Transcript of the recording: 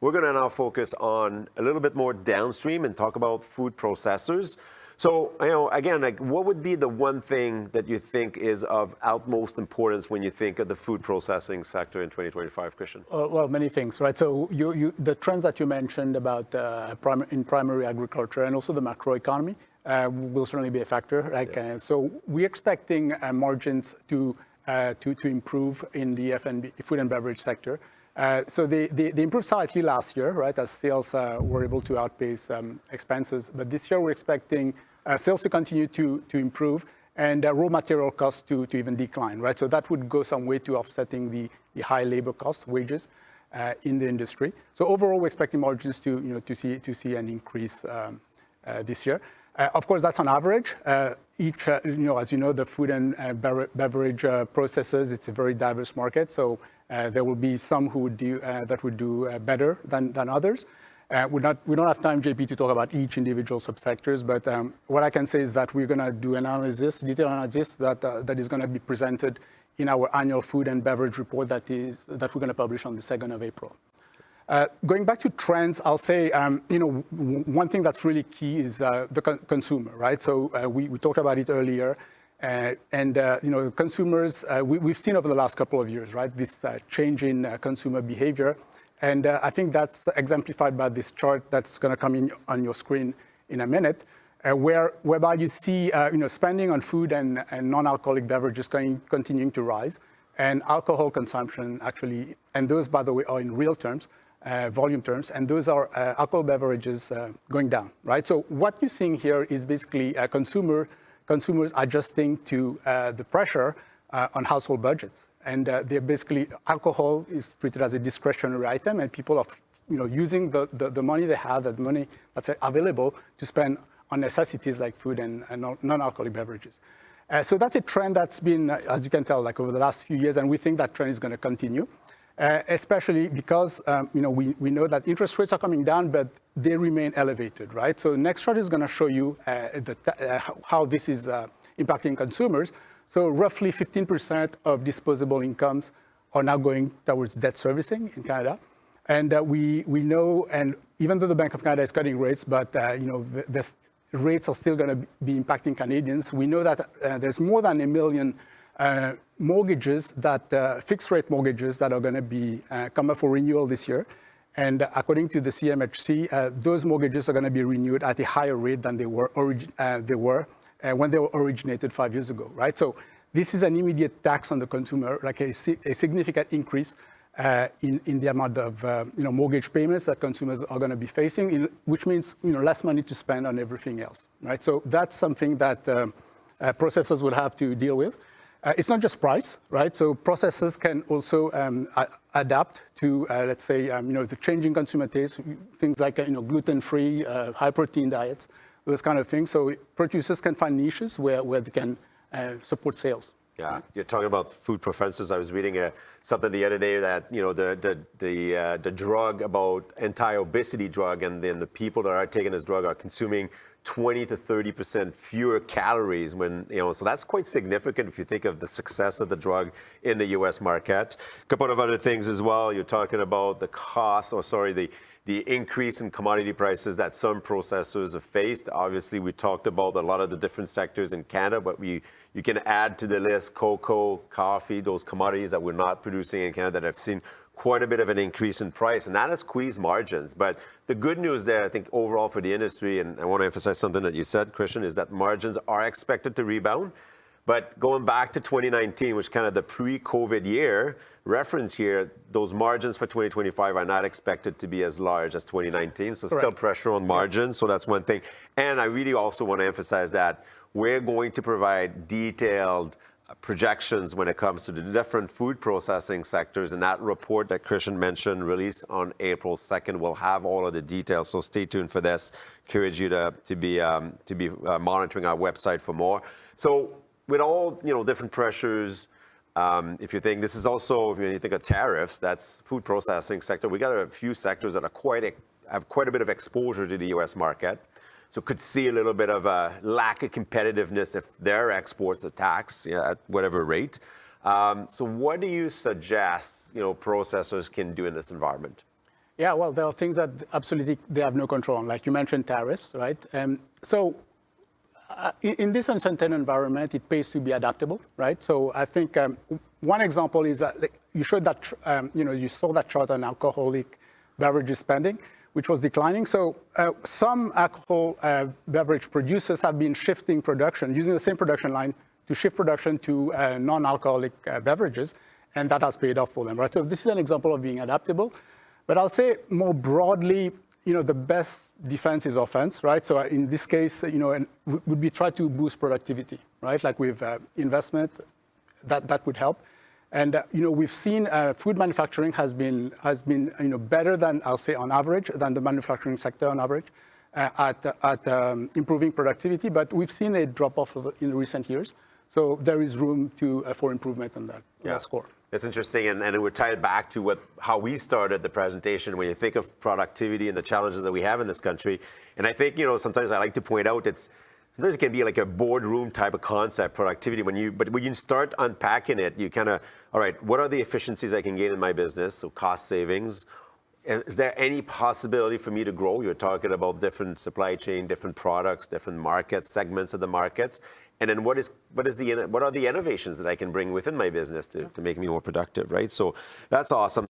We're going to now focus on a little bit more downstream and talk about food processors. So, again, what would be the one thing that you think is of utmost importance when you think of the food processing sector in 2025, Christian? Well, many things, right? So the trends that you mentioned about in primary agriculture and also the macroeconomy will certainly be a factor. So we're expecting margins to improve in the F&B, food and beverage sector. So they improved slightly last year, right, as sales were able to outpace expenses. But this year we're expecting sales to continue to improve and raw material costs to even decline, right? So that would go some way to offsetting the high labor costs, wages in the industry. So overall, we're expecting margins to see an increase this year. Of course, that's on average. Each, as you know, the food and beverage processors, it's a very diverse market. So there will be some who would do better than others. We don't have time, JP, to talk about each individual subsectors, but what I can say is that we're going to do an analysis, detailed analysis that is going to be presented in our annual food and beverage report that we're going to publish on the 2nd of April. Going back to trends, I'll say, one thing that's really key is the consumer, right? So we talked about it earlier. Consumers, we've seen over the last couple of years, right, this change in consumer behavior. And I think that's exemplified by this chart that's going to come in on your screen in a minute, whereby you see spending on food and non-alcoholic beverages continuing to rise, and alcohol consumption actually, and those, by the way, are in real terms, volume terms, and those are alcohol beverages going down, right? So what you're seeing here is basically consumers adjusting to the pressure on household budgets. And they're basically, alcohol is treated as a discretionary item, and people are using the money they have, the money that's available to spend on necessities like food and non-alcoholic beverages. So that's a trend that's been, as you can tell, like over the last few years, and we think that trend is going to continue, especially because we know that interest rates are coming down, but they remain elevated, right? So the next chart is going to show you how this is impacting consumers. So roughly 15% of disposable incomes are now going towards debt servicing in Canada. And we know, and even though the Bank of Canada is cutting rates, but the rates are still going to be impacting Canadians. We know that there's more than 1 million mortgages, fixed rate mortgages that are going to be come up for renewal this year. And according to the CMHC, those mortgages are going to be renewed at a higher rate than they were when they were originated 5 years ago, right? So this is an immediate tax on the consumer, like a significant increase in the amount of mortgage payments that consumers are going to be facing, which means less money to spend on everything else, right? So that's something that processors will have to deal with. It's not just price, right? So processors can also adapt to, let's say, the changing consumer tastes, things like gluten-free, high-protein diets, those kind of things. So producers can find niches where they can support sales. Yeah, you're talking about food preferences. I was reading something the other day that the drug about anti-obesity drug, and then the people that are taking this drug are consuming 20 to 30% fewer calories when, so that's quite significant if you think of the success of the drug in the U.S. market. A couple of other things as well. You're talking about the increase in commodity prices that some processors have faced. Obviously, we talked about a lot of the different sectors in Canada, but you can add to the list cocoa, coffee, those commodities that we're not producing in Canada that have seen quite a bit of an increase in price, and that has squeezed margins. But the good news there, I think, overall for the industry, and I want to emphasize something that you said, Christian, is that margins are expected to rebound. But going back to 2019, which is kind of the pre-COVID year reference here, those margins for 2025 are not expected to be as large as 2019. So Correct. Still pressure on margins. So that's one thing. And I really also want to emphasize that we're going to provide detailed projections when it comes to the different food processing sectors. And that report that Christian mentioned, released on April 2nd, will have all of the details. So stay tuned for this. Encourage you to be monitoring our website for more. So with all different pressures, if you think this is also, if you think of tariffs, that's food processing sector. We got a few sectors that are have quite a bit of exposure to the U.S. market. So could see a little bit of a lack of competitiveness if their exports are taxed at whatever rate. So what do you suggest processors can do in this environment? Yeah, well, there are things that absolutely they have no control on, like you mentioned tariffs, right? In this uncertain environment, it pays to be adaptable, right? So I think one example is that you showed that, you saw that chart on alcoholic beverages spending, which was declining. So some alcohol beverage producers have been shifting production, using the same production line to shift production to non-alcoholic beverages, and that has paid off for them, right? So this is an example of being adaptable. But I'll say more broadly, the best defense is offense, right? So in this case, would be try to boost productivity, right? Like with investment, that would help. And we've seen food manufacturing has been better than, I'll say on average, than the manufacturing sector on average at improving productivity. But we've seen a drop off in recent years. So there is room for improvement on that score. That's interesting, and it would tie it back to how we started the presentation. When you think of productivity and the challenges that we have in this country, and I think sometimes I like to point out sometimes it can be like a boardroom type of concept, productivity. But when you start unpacking it, you kind of, all right, what are the efficiencies I can gain in my business? So cost savings. Is there any possibility for me to grow? You're talking about different supply chain, different products, different markets, segments of the markets. And then what are the innovations that I can bring within my business to make me more productive, right? So that's awesome.